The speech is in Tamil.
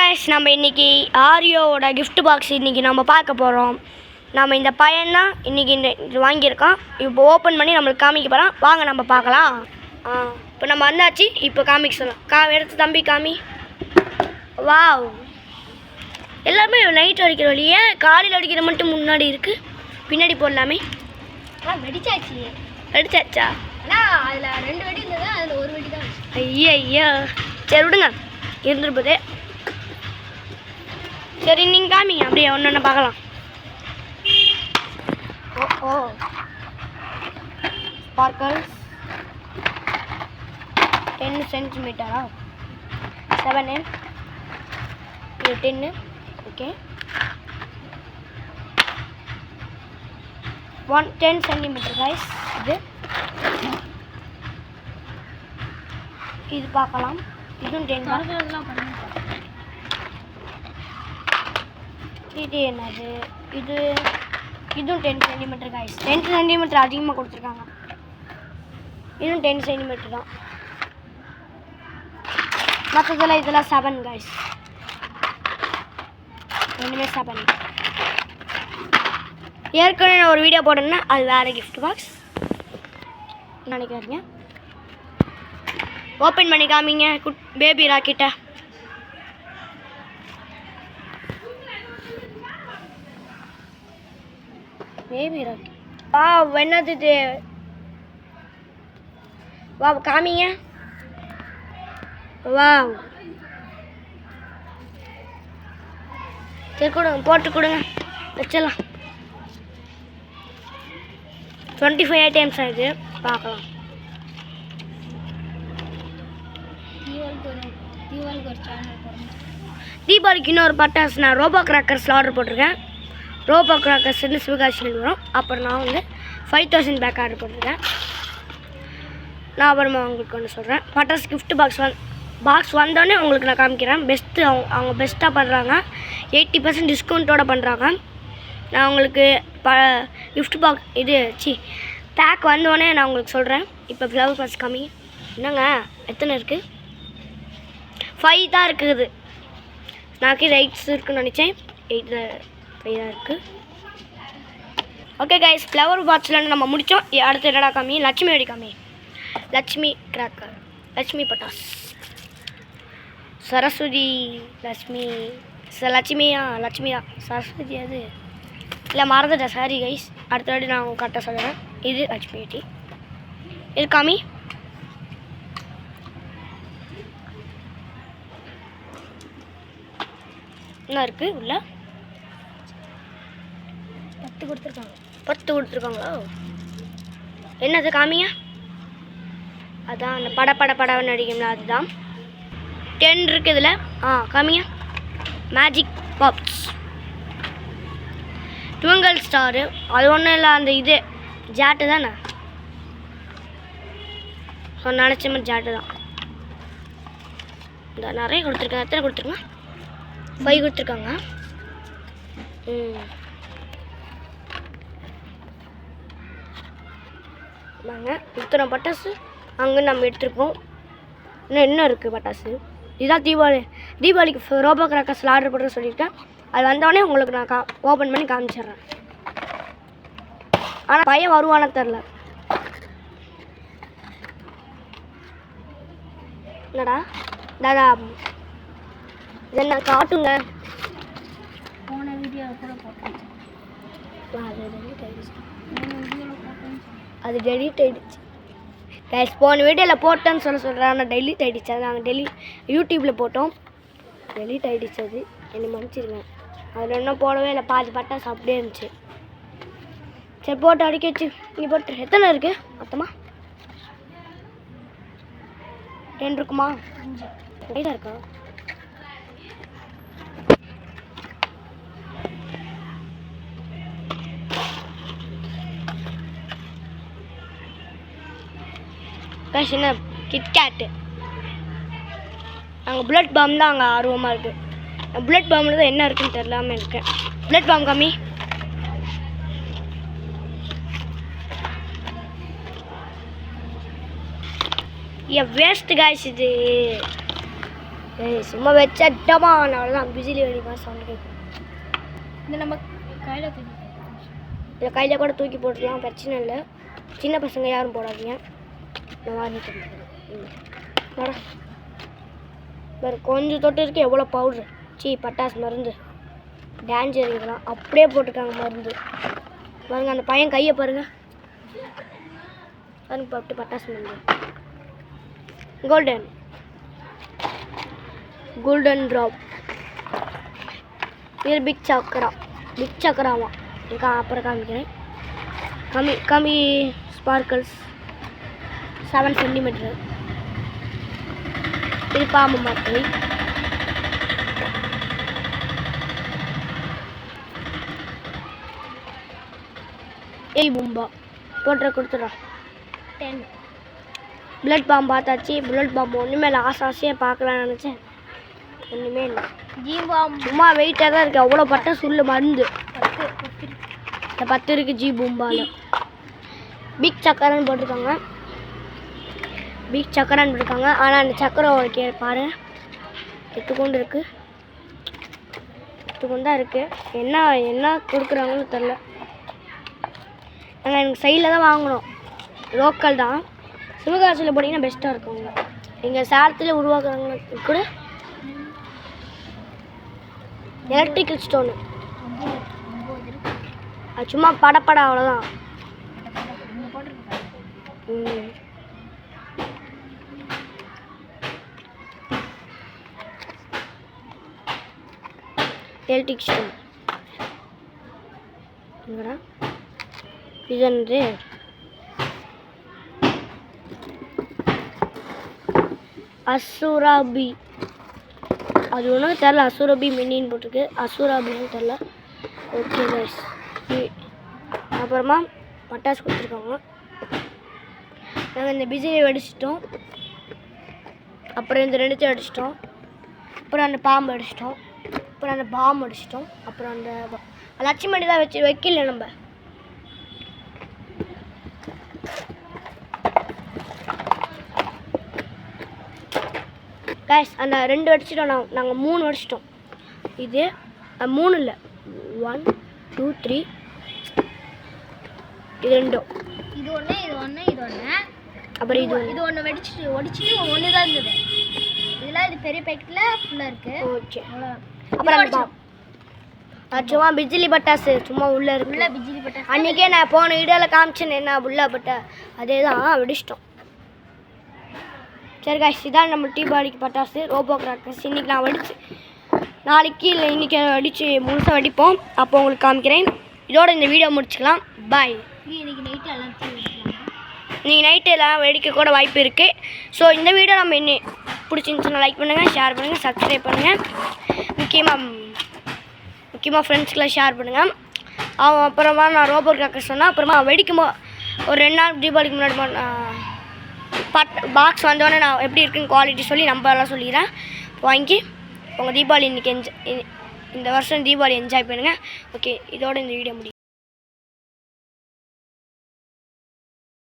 guys, நம்ம இன்னைக்கு ஆரியோட gift box இன்னைக்கு நம்ம பார்க்க போறோம். நாம இந்த பையன் தான் இன்னைக்கு இது வாங்கியிருக்கோம். இப்போ ஓபன் பண்ணி நம்மளுக்கு காமிக்க போறோம். வாங்க நம்ம பார்க்கலாம். இப்போ நம்ம வந்தாச்சு. இப்போ காமிக்க சொல்லலாம். எடுத்து தம்பி காமி. வாவ். எல்லாமே லைட் அடிக்கிற வழியே காலையில் அடிக்கிற மட்டும் முன்னாடி இருக்கு. பின்னாடி போடலாமே. வெடிச்சாச்சு. வெடிச்சாச்சா? அதில் 2 வெடி இருந்தது, அதில் 1 வெடி தான். ஐயா சரி விடுங்க இருந்துருப்பதே. சரி நீங்கள் காமிங்க அப்படியே ஒன்று ஒன்று பார்க்கலாம். ஓ ஸ்பார்க்கல்ஸ் 10 சென்டிமீட்டரா 7 இது 10 ஓகே 10 சென்டிமீட்டர் கைஸ். இது பார்க்கலாம். இதுவும் 10 தான். இது என்னது? இதுவும் 10 சென்டிமீட்டர் கைஸ். 10 சென்டிமீட்டர் அதிகமாக கொடுத்துருக்காங்க. இதுவும் 10 சென்டிமீட்டர் தான். மற்றதெல்லாம் இதெல்லாம் 7 கைஸ். ரெண்டுமே 7. ஏற்கனவே நான் ஒரு வீடியோ போட்டேன்னா அது வேறு gift பாக்ஸ் நினைக்காதீங்க. ஓப்பன் பண்ணி காமிங்க பேபி ராக்கெட்டை. பேபி ராக்கெட் வா என்னது இது? வா காமிங்க. வா சரி கொடுங்க, போட்டு கொடுங்க, வச்சிடலாம். 25 ஐட்டம்ஸ் ஆகுது பார்க்கலாம். தீபாவளிக்கு இன்னொரு பட்டாசு நான் ரோபோ கிராக்கர்ஸில் ஆர்டர் போட்டிருக்கேன். ரோபோ கிராக்கர்ஸ்னு சிவகாசியில் வரும். அப்புறம் நான் வந்து 5000 பேக் ஆர்டர் போட்டிருக்கேன். நான் அப்புறமா உங்களுக்கு ஒன்று சொல்கிறேன். பட்டாசு கிஃப்ட் பாக்ஸ் வந்தோடனே உங்களுக்கு நான் காமிக்கிறேன். பெஸ்ட்டு அவங்க பெஸ்ட்டாக பண்ணுறாங்க. 80% டிஸ்கவுண்ட்டோடு பண்ணுறாங்க. நான் உங்களுக்கு கிஃப்ட் பாக்ஸ் பேக் வந்தோடனே நான் உங்களுக்கு சொல்கிறேன். இப்போ ஃப்ளவர் பாஸ் காமிங்க. என்னங்க எத்தனை இருக்குது? 5 தான் இருக்குது. நாக்கு 8 இருக்குன்னு நினச்சேன். 8 தான் இருக்குது. ஓகே கைஸ், ஃப்ளவர் பாக்ஸில் நம்ம முடித்தோம். அடுத்து என்னடா காமி? லட்சுமி வெடி காமி. லட்சுமி கிராக்கர், லட்சுமி பட்டாஸ், சரஸ்வதி லட்சுமியா சரஸ்வதி அது இல்லை மறந்துட்டேன். சாரி கைஸ், அடுத்த வாட்டி நான் கரெக்டாக சொல்கிறேன். இது லட்சுமி வெடி. இது காமி. என்ன இருக்குது உள்ள? 10 கொடுத்துருக்காங்க. 10 கொடுத்துருக்காங்களா? என்னது காமிங்க? அதான் அந்த படன்னு நடிக்கணும்ல அதுதான். 10 இருக்குது இதில். காமிங்க. Magic pops twinkle star. அது ஒன்றும் இல்லை, அந்த இது ஜாட்டு தானே நினச்ச மாதிரி ஜாட்டு தான். இந்த நிறைய கொடுத்துருக்காங்க. எத்தனை கொடுத்துருக்காங்க? 5 கொடுத்துருக்காங்க. வாங்க இத்தனை பட்டாசு அங்கே நம்ம எடுத்துருக்கோம். இன்னும் என்ன இருக்குது பட்டாசு? இதுதான் தீபாவளிக்கு ரோபோ கிராக்கர்ஸில் ஆர்டர் போட்டு சொல்லியிருக்கேன். அது வந்தோடனே உங்களுக்கு நான் ஓப்பன் பண்ணி காமிச்சிட்றேன். ஆனால் பையன் வருவானு தெரில. என்னடா தாதா என்ன காட்டுங்க. போன வீடியோவில் கூட போட்டேன். அது டெலிட் ஆகிடுச்சு கைஸ். போன வீடியோவில் போட்டேன்னு சொல்கிறேன். ஆனால் டெலிட் ஆகிடுச்சு. அது நாங்கள் யூடியூப்பில் போட்டோம். டெலிட் ஆகிடுச்சு. அது என்னை மன்னிச்சிருங்க. அதில் இன்னும் போடவே இல்லை. பாதி பட்டாசு அப்படியே இருந்துச்சு. சரி போட்டு அடிக்க வச்சு இங்கே போட்டு. எத்தனை இருக்குது மொத்தமாக? 10 இருக்குமா? 5 தான் இருக்கா? கைஸ் என்ன கிட்கேட்டு. அங்கே புல்லட் பாம் தான் அங்கே ஆர்வமாக இருக்குது. புல்லட் பாம்பில் தான் என்ன இருக்குன்னு தெரியாமல் இருக்கேன். புல்லட் பாம் கம்மி. வேஸ்ட் காய்ஸ் இது. ஏய் சும்மா வச்சட்டமா அவ்வளோதான் பிஜிலி வெடிப்பா சவுண்ட் கேட்கும். இந்த நம்ம கையில் தூக்கி இதை கையில் கூட தூக்கி போட்டுக்கலாம், பிரச்சனை இல்லை. சின்ன பசங்க யாரும் போடாதீங்க. நான் வாங்கிட்டு மேடம் வேறு கொஞ்சம் தொட்டு இருக்கு. எவ்வளோ பவுட்ரு பட்டாசு மருந்து டேஞ்சர் இதெல்லாம் அப்படியே போட்டிருக்காங்க மருந்து. பாருங்க அந்த பையன் கையை பாருங்க. பாருங்க போட்டு பட்டாசு மருந்து கோல்டன் ட்ராப். இது பிக் சக்கராமா அப்புறம் காமிக்கிறேன். கம்மி ஸ்பார்க்கிள்ஸ் 7 சென்டிமீட்டர். இது பாம்பு மாதிரி. ஏய் பூம்பா கொடுத்துட்றோம். 10. புல்லட் பாம்பு பார்த்தாச்சு. புல்லட் பாம்பு ஒன்றுமே இல்லை. ஆசையாக பார்க்கலான்னு நினச்சேன், ஒன்றுமே இல்லை. ஜீவாம் சும்மா வெயிட்டாக தான் இருக்குது. அவ்வளோ பட்ட சுள்ளு மருந்து 10 இருக்குது. ஜி பூம்பாவில் பிக் சக்கரன்னு போட்டிருக்காங்க. ஆனால் அந்த சக்கரம் பாரு எத்துக்கொண்டு இருக்குது. எத்துக்கொண்டு தான் இருக்குது. என்ன கொடுக்குறாங்கன்னு தெரில. நாங்கள் எனக்கு சைடில் தான் வாங்கினோம். லோக்கல் தான். சிவகாசியில் போட்டிங்கன்னா பெஸ்ட்டாக இருக்குங்க. எங்கள் சேலத்தில் உருவாக்குறாங்க கூட. எலக்ட்ரிக்கல் ஸ்டோனு அது சும்மா படப்பட அவ்வளோதான். எலக்ட்ரிக் ஸ்டோன் இது வந்து அசுராபி. அது ஒன்றும் தெரில. அசுரபி மினின்னு போட்டிருக்கு. அசுராபின்னு தெரில. Okay guys. அப்புறமா பட்டாசு கொடுத்துருக்காங்க. நாங்கள் இந்த பிஜிலி வெடிச்சிட்டோம். அப்புறம் இந்த 2 அடிச்சிட்டோம். அப்புறம் அந்த பாம்பு அடிச்சிட்டோம். அப்புறம் அந்த பாம்பு அடிச்சிட்டோம். அப்புறம் அந்த லட்சுமணி தான் வைக்கல நம்ம. கைஸ் அந்த 2 அடிச்சிட்டோம். நாங்கள் 3 அடிச்சிட்டோம். இது 3 இல்லை, 1 2 3. இது 2. இது ஒன்று. அப்புறம் இது ஒன்று ஒடிச்சிட்டு ஒன்று தான் இருந்தது. இதெல்லாம் இது பெரிய பேக்கெட்டில் ஃபுல்லாக இருக்குது. ஓகே. அப்புறம் சும்மா பிஜிலி பட்டாசு சும்மா உள்ளே இருக்குல்ல. பிஜிலி பட்டாசு அன்றைக்கே நான் போன வீடியோவில் காமிச்சேன் என்ன புல்லா பட்டா. அதே தான் வெடிச்சிட்டோம். சரி காய்ச்சி இதான் நம்ம தீபாவளிக்கு பட்டாசு ரோபோ கிராக்கர்ஸ். இன்றைக்கி நான் வெடிச்சு நாளைக்கு இல்லை இன்றைக்கி வெடித்து முழுசாக வெடிப்போம். அப்போ உங்களுக்கு காமிக்கிறேன். இதோட இந்த வீடியோ முடிச்சுக்கலாம். பாய். இன்னைக்கு நைட்டு எல்லாம் நீங்கள் நைட்டு எல்லாம் வெடிக்க கூட வாய்ப்பு இருக்குது. ஸோ இந்த வீடியோ நம்ம என்ன பிடிச்சிருந்துச்சுன்னா லைக் பண்ணுங்கள், ஷேர் பண்ணுங்கள், சப்ஸ்கிரைப் பண்ணுங்கள். முக்கியமாக ஃப்ரெண்ட்ஸ்க்கெலாம் ஷேர் பண்ணுங்கள். அப்புறமா நான் ரோபோ கிராக்கர்ஸ் சொன்னேன். அப்புறமா வெடிக்கும்போது ஒரு 2 நாள் தீபாவளிக்கு முன்னாடி பாக்ஸ் வந்தோடனே நான் எப்படி இருக்குன்னு குவாலிட்டி சொல்லி நம்பர்லாம் சொல்லிக்கிறேன். வாங்கி உங்கள் தீபாவளி இன்றைக்கி இந்த வருஷம் தீபாவளி என்ஜாய் பண்ணுங்கள். ஓகே, இதோட இந்த வீடியோ முடியும்.